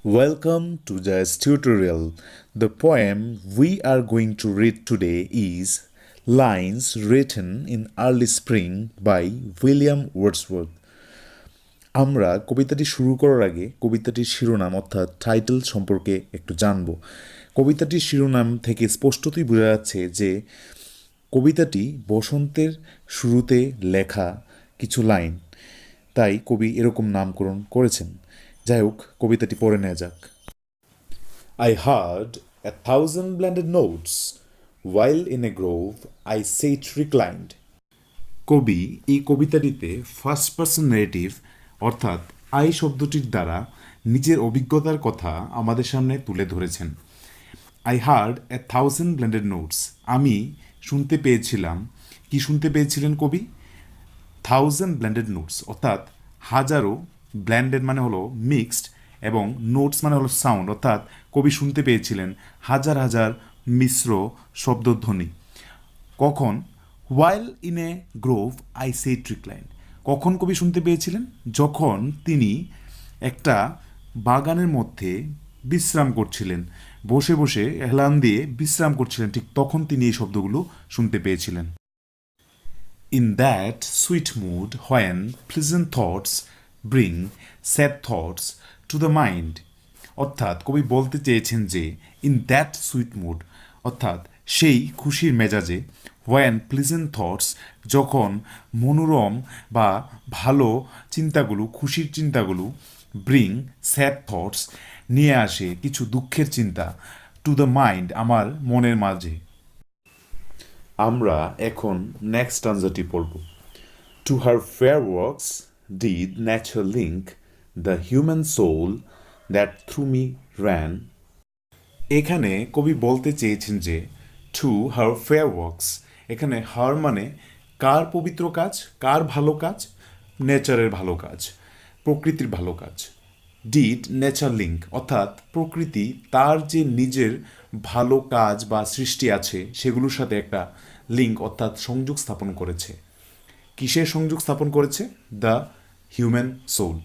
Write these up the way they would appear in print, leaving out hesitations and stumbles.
Welcome to Jay's tutorial. The poem we are going to read today is Lines Written in Early Spring by William Wordsworth. আমরা কবিতাটি শুরু করার আগে কবিতাটির শিরোনাম অর্থাৎ টাইটেল সম্পর্কে একটু জানব। কবিতাটির শিরোনাম থেকে স্পষ্টতই বোঝা যাচ্ছে যে কবিতাটি বসন্তের শুরুতে লেখা কিছু লাইন, তাই কবি এরকম নামকরণ করেছেন। যাই হোক, কবিতাটি পড়ে নেওয়া যাক। I heard 1,000 blended notes while in a grove I sat reclined. কবি এই কবিতাটিতে ফার্স্ট পারসন নেগেটিভ অর্থাৎ আই শব্দটির দ্বারা নিজের অভিজ্ঞতার কথা আমাদের সামনে তুলে ধরেছেন। I heard 1,000 blended notes, আমি শুনতে পেয়েছিলাম। কি শুনতে পেয়েছিলেন কবি? 1,000 blended notes অর্থাৎ হাজারো, ব্ল্যান্ডেড মানে হলো মিক্সড এবং নোটস মানে হলো সাউন্ড, অর্থাৎ কবি শুনতে পেয়েছিলেন হাজার হাজার মিশ্র শব্দধ্বনি। কখন? ওয়াইল in a Grove I set recline, কখন কবি শুনতে পেয়েছিলেন? যখন তিনি একটা বাগানের মধ্যে বিশ্রাম করছিলেন, বসে বসে হেলান দিয়ে বিশ্রাম করছিলেন, ঠিক তখন তিনি এই শব্দগুলো শুনতে পেয়েছিলেন। In that sweet mood when pleasant thoughts bring sad thoughts to the mind, অর্থাৎ কবি বলতে চেয়েছেন যে ইন দ্যাট সুইট মুড অর্থাৎ সেই খুশির মেজাজে, when pleasant thoughts যখন মনোরম বা ভালো চিন্তাগুলো, খুশির চিন্তাগুলো, ব্রিং স্যাড থটস নিয়ে আসে কিছু দুঃখের চিন্তা, টু দ্য মাইন্ড আমার মনের মাঝে। আমরা এখন নেক্সট স্ট্যান্জাটি পড়ব। To her fair works did nature link the human soul that through me ran. এখানে কবি বলতে চেয়েছেন যে টু হার ফেয়ার ওয়ার্কস, এখানে হার মানে কার পবিত্র কাজ, কার ভালো কাজ? নেচারের ভালো কাজ, প্রকৃতির ভালো কাজ। ডিড নেচার লিঙ্ক অর্থাৎ প্রকৃতি তার যে নিজের ভালো কাজ বা সৃষ্টি আছে সেগুলোর সাথে একটা লিঙ্ক অর্থাৎ সংযোগ স্থাপন করেছে। কিসের সংযোগ স্থাপন করেছে? দ্য হিউম্যান সোল,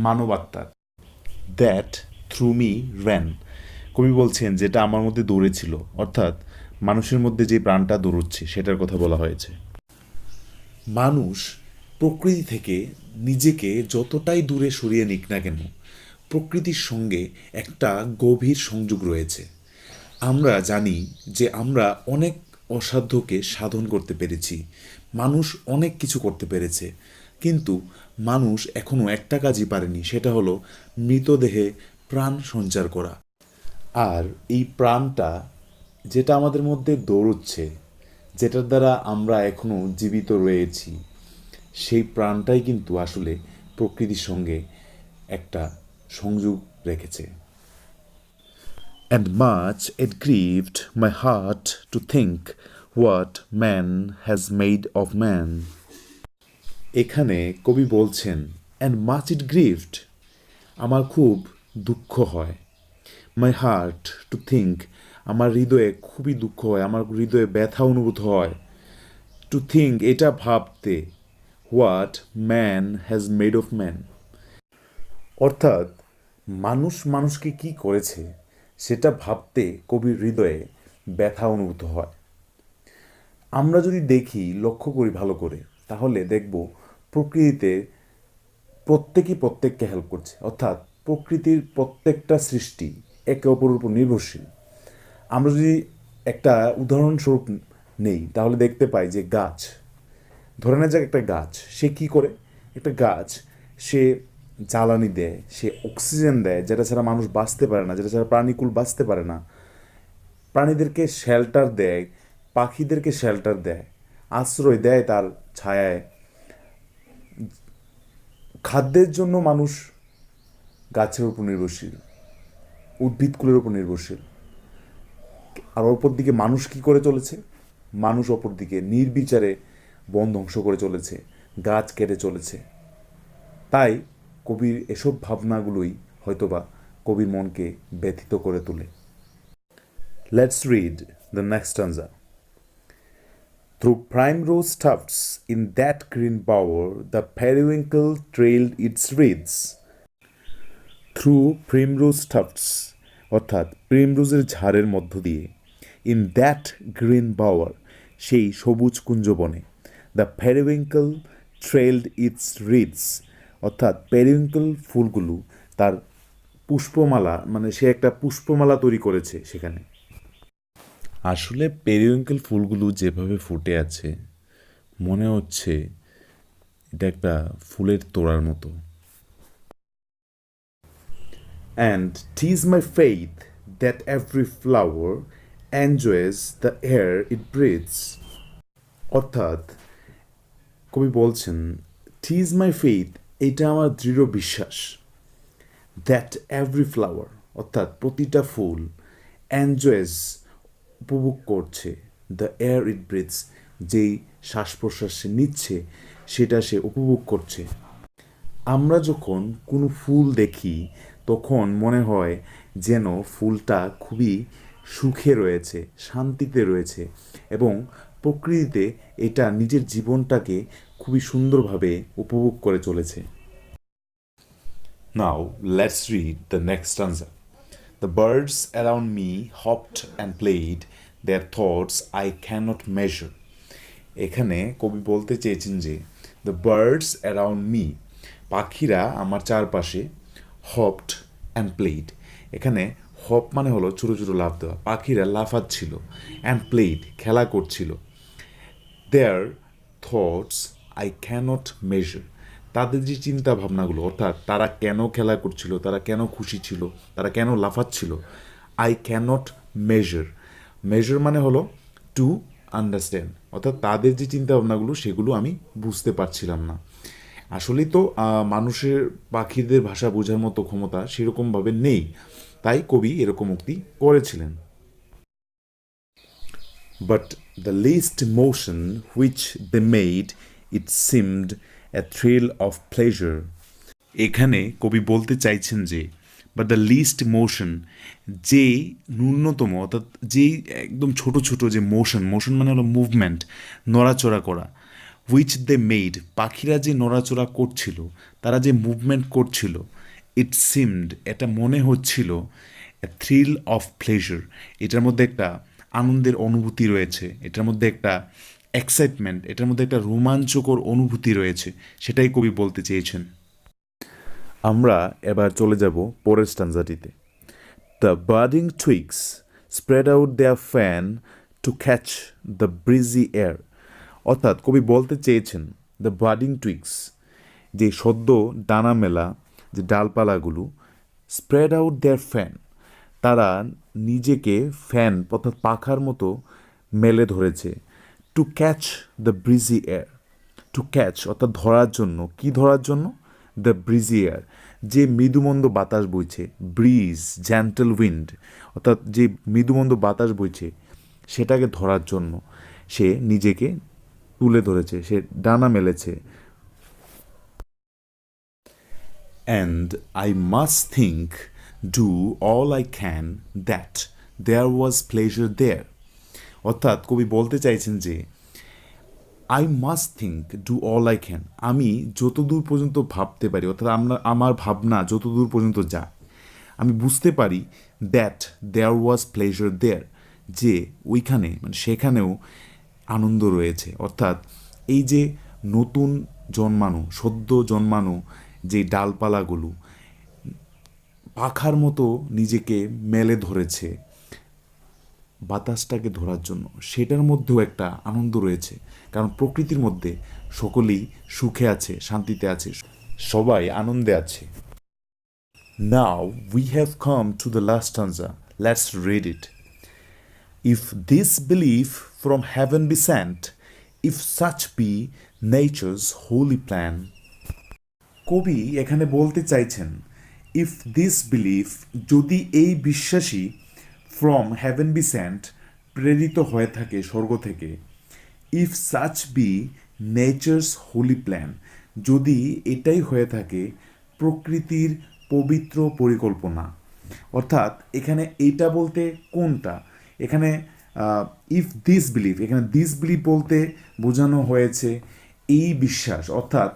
মানবাত্মার। দ্যাট থ্রু মি র্যান, কবি বলছেন যেটা আমার মধ্যে দৌড়েছিল, অর্থাৎ মানুষের মধ্যে যে প্রাণটা দৌড়চ্ছে সেটার কথা বলা হয়েছে। মানুষ প্রকৃতি থেকে নিজেকে যতটাই দূরে সরিয়ে নিক না কেন, প্রকৃতির সঙ্গে একটা গভীর সংযোগ রয়েছে। আমরা জানি যে আমরা অনেক অসাধ্যকে সাধন করতে পেরেছি, মানুষ অনেক কিছু করতে পেরেছে, কিন্তু মানুষ এখনও একটা কাজই পারেনি, সেটা হলো মৃতদেহে প্রাণ সঞ্চার করা। আর এই প্রাণটা যেটা আমাদের মধ্যে দৌড়চ্ছে, যেটার দ্বারা আমরা এখনও জীবিত রয়েছি, সেই প্রাণটাই কিন্তু আসলে প্রকৃতির সঙ্গে একটা সংযোগ রেখেছে। And much it grieved my heart to think what man has made of man. এখানে কবি বলছেন and much it grieved, আমার খুব দুঃখ হয়, my heart to think, আমার হৃদয়ে খুবই দুঃখ হয়, আমার হৃদয়ে ব্যথা অনুভূত হয়, to think এটা ভাবতে, what man has made of man, অর্থাৎ মানুষ মানুষকে কি করেছে সেটা ভাবতে কবির হৃদয়ে ব্যথা অনুভূত হয়। আমরা যদি দেখি, লক্ষ্য করি ভালো করে, তাহলে দেখব প্রকৃতিতে প্রত্যেকেই প্রত্যেককে হেল্প করছে, অর্থাৎ প্রকৃতির প্রত্যেকটা সৃষ্টি একে অপরের উপর নির্ভরশীল। আমরা যদি একটা উদাহরণস্বরূপ নেই তাহলে দেখতে পাই যে গাছ, ধরে নেওয়া যাক একটা গাছ, সে কি করে? একটা গাছ সে জ্বালানি দেয়, সে অক্সিজেন দেয়, যেটা ছাড়া মানুষ বাঁচতে পারে না, যেটা ছাড়া প্রাণীকুল বাঁচতে পারে না। প্রাণীদেরকে শেল্টার দেয়, পাখিদেরকে শেল্টার দেয়, আশ্রয় দেয় তার ছায়ায়। খাদ্যের জন্য মানুষ গাছের উপর নির্ভরশীল, উদ্ভিদকুলের উপর নির্ভরশীল। আর অপর দিকে মানুষ কি করে চলেছে? মানুষ অপর দিকে নির্বিচারে বন ধ্বংস করে চলেছে, গাছ কেটে চলেছে। তাই কবির এসব ভাবনাগুলোই হয়তোবা কবির মনকে ব্যথিত করে তোলে। Let's read the next স্ট্যান্জা। Through primrose tufts in that green bower the periwinkle trailed its wreaths. Through primrose Tufts অর্থাৎ প্রিমরোজের ঝাড়ের মধ্য দিয়ে, ইন দ্যাট গ্রিন বাওয়ার সেই সবুজ কুঞ্জবনে, দ্য পেরিউইঙ্কল ট্রেলড ইটস রিডস অর্থাৎ পেরিউইঙ্কল ফুলগুলো তার পুষ্পমালা, মানে সে একটা পুষ্পমালা তৈরি করেছে সেখানে। আসলে পেরিউইঙ্কল ফুলগুলো যেভাবে ফুটে আছে মনে হচ্ছে এটা একটা ফুলের তোড়ার মতো। And 'tis my faith that every flower enjoys the air it breathes অর্থাৎ কবি বলছেন 'tis my faith এটা আমার দৃঢ় বিশ্বাস that every flower অর্থাৎ প্রতিটা ফুল enjoys উপভোগ করছে the air it breathes যেই শ্বাস প্রশ্বাস সে নিচ্ছে সেটা সে উপভোগ করছে। আমরা যখন কোনো ফুল দেখি তখন মনে হয় যেন ফুলটা খুবই সুখে রয়েছে, শান্তিতে রয়েছে এবং প্রকৃতিতে এটা নিজের জীবনটাকে খুবই সুন্দরভাবে উপভোগ করে চলেছে। Now let's read the next stanza. The birds around me hopped and played, their thoughts I cannot measure. এখানে কবি বলতে চেয়েছেন যে the birds around me পাখিরা আমার চারপাশে হপড অ্যান্ড প্লেড, এখানে হপ মানে হলো ছোটো ছোটো লাফ দেওয়া, পাখিরা লাফাচ্ছিল, অ্যান্ড প্লেড খেলা করছিল, their thoughts I cannot measure তাদের যে চিন্তা ভাবনাগুলো অর্থাৎ তারা কেন খেলা করছিল, তারা কেন খুশি ছিল, তারা কেন লাফাচ্ছিল, আই ক্যানট মেজার, মেজার মানে হলো টু আন্ডারস্ট্যান্ড অর্থাৎ তাদের যে চিন্তা ভাবনাগুলো সেগুলো আমি বুঝতে পারছিলাম না। আসলেই তো মানুষের পাখিদের ভাষা বোঝার মতো ক্ষমতা সেরকমভাবে নেই, তাই কবি এরকম উক্তি করেছিলেন। But the least motion which they made it seemed a thrill of pleasure, এখানে কবি বলতে চাইছেন যে বাট দ্য লিস্ট মোশন যে ন্যূনতম অর্থাৎ যেই একদম ছোট ছোট যে মোশন, মোশন মানে হলো মুভমেন্ট, নড়াচড়া করা, হুইচ দে মেড পাখিরা যে নড়াচড়া করছিল, তারা যে মুভমেন্ট করছিল, ইট সিমড এটা মনে হচ্ছিল, এ থ্রিল অফ প্লেজার এটার মধ্যে একটা আনন্দের অনুভূতি রয়েছে, এটার মধ্যে একটা এক্সাইটমেন্ট, এটার মধ্যে একটা রোমাঞ্চকর অনুভূতি রয়েছে, সেটাই কবি বলতে চেয়েছেন। আমরা এবার চলে যাব পরের স্ট্যান্জাটিতে। The budding twigs spread out their fan to catch the breezy air অর্থাৎ কবি বলতে চেয়েছেন দ্য বার্ডিং টুইগস যে সদ্য ডানা মেলা যে ডালপালাগুলো, স্প্রেড আউট দেয়ার ফ্যান তারা নিজেকে ফ্যান অর্থাৎ পাখার মতো মেলে ধরেছে, to catch the breezy air, to catch অর্থাৎ ধরার জন্য, কি ধরার জন্য, দ্য ব্রিজি এয়ার যে মৃদুমন্দ বাতাস বইছে, ব্রিজ জেন্টল উইন্ড অর্থাৎ যে মৃদুমন্দ বাতাস বইছে সেটাকে ধরার জন্য সে নিজেকে তুলে ধরেছে, সে ডানা মেলেছে। And I must think do all I can that there was pleasure there অর্থাৎ কবি বলতে চাইছেন যে I must think do all I can আমি যতদূর পর্যন্ত ভাবতে পারি অর্থাৎ আমার ভাবনা যতদূর পর্যন্ত যায় আমি বুঝতে পারি দ্যাট দেয়ার ওয়াজ প্লেজার দেয়ার যে ওইখানে মানে সেখানেও আনন্দ রয়েছে, অর্থাৎ এই যে নতুন জন্মানো সদ্য জন্মানো যে ডালপালাগুলো পাখার মতো নিজেকে মেলে ধরেছে বাতাসটাকে ধরার জন্য, সেটার মধ্যেও একটা আনন্দ রয়েছে, কারণ প্রকৃতির মধ্যে সকলেই সুখে আছে, শান্তিতে আছে, সবাই আনন্দে আছে। Now we have come to the last stanza. Let's read it. If this belief from heaven be sent, if such be nature's holy plan. কবি এখানে বলতে চাইছেন ইফ দিস বিলিফ যদি এই বিশ্বাসী ফ্রম হ্যাভেন বি সেন্ট প্রেরিত হয়ে থাকে স্বর্গ থেকে, if such be nature's holy plan যদি এটাই হয়ে থাকে প্রকৃতির পবিত্র পরিকল্পনা, অর্থাৎ এখানে এইটা বলতে কোনটা, এখানে ইফ দিস বিলিফ, এখানে দিস বিলিফ বলতে বোঝানো হয়েছে এই বিশ্বাস, অর্থাৎ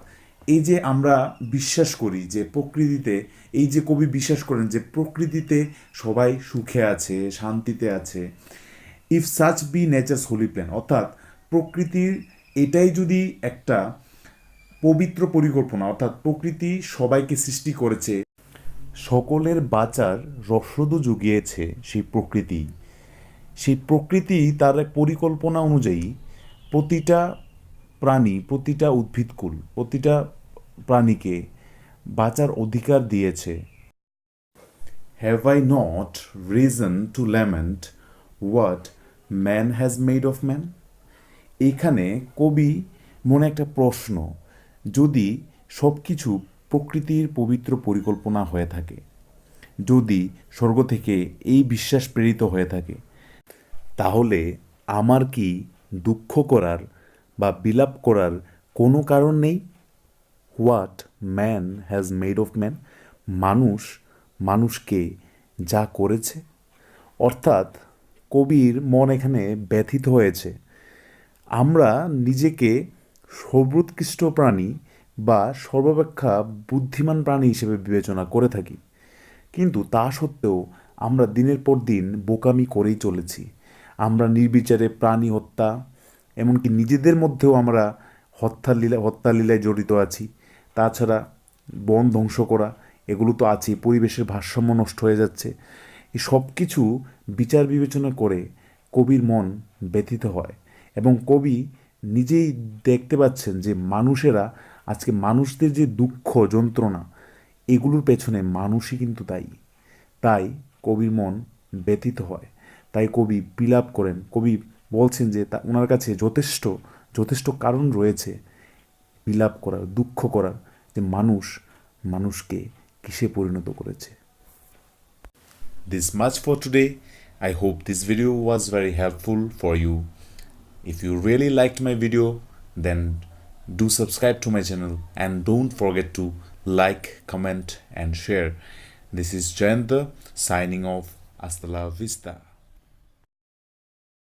এই যে আমরা বিশ্বাস করি যে প্রকৃতিতে, এই যে কবি বিশ্বাস করেন যে প্রকৃতিতে সবাই সুখে আছে, শান্তিতে আছে। If such be nature's holy plan, অর্থাৎ প্রকৃতির এটাই যদি একটা পবিত্র পরিকল্পনা, অর্থাৎ প্রকৃতি সবাইকে সৃষ্টি করেছে, সকলের বাঁচার রসদ জুগিয়েছে সেই প্রকৃতি। সেই প্রকৃতি তার এক পরিকল্পনা অনুযায়ী প্রতিটা প্রাণী, প্রতিটা উদ্ভিদকুল, প্রতিটা প্রাণীকে বাঁচার অধিকার দিয়েছে। Have I not reason to lament what man has made of man? এখানে কবি মনে একটা প্রশ্ন, যদি সব কিছু প্রকৃতির পবিত্র পরিকল্পনা হয়ে থাকে, যদি স্বর্গ থেকে এই বিশ্বাস প্রেরিত হয়ে থাকে, তাহলে আমার কি দুঃখ করার বা বিলাপ করার কোনো কারণ নেই? What man has made of man, মানুষ মানুষকে যা করেছে। অর্থাৎ কবির মন এখানে ব্যথিত হয়েছে। আমরা নিজেকে সর্বোৎকৃষ্ট প্রাণী বা সর্বাপেক্ষা বুদ্ধিমান প্রাণী হিসেবে বিবেচনা করে থাকি, কিন্তু তা সত্ত্বেও আমরা দিনের পর দিন বোকামি করেই চলেছি। আমরা নির্বিচারে প্রাণী হত্যা, এমনকি নিজেদের মধ্যেও আমরা হত্যালীলায় জড়িত আছি। তাছাড়া বন ধ্বংস করা, এগুলো তো আছেই। পরিবেশের ভারসাম্য নষ্ট হয়ে যাচ্ছে। এই সব কিছু বিচার বিবেচনা করে কবির মন ব্যথিত হয়, এবং কবি নিজেই দেখতে পাচ্ছেন যে মানুষেরা আজকে, মানুষদের যে দুঃখ যন্ত্রণা, এগুলোর পেছনে মানুষই কিন্তু দায়ী। তাই কবির মন ব্যথিত হয়, তাই কবি বিলাপ করেন। কবি বলছেন যে ওনার কাছে যথেষ্ট কারণ রয়েছে বিলাপ করার, দুঃখ করার, যে মানুষকে কিসে পরিণত করেছে। This much for today. I hope this video was very helpful for you. If you really liked my video, then do subscribe to my channel and don't forget to like, comment and share. This is Jayanta signing off. Hasta la vista.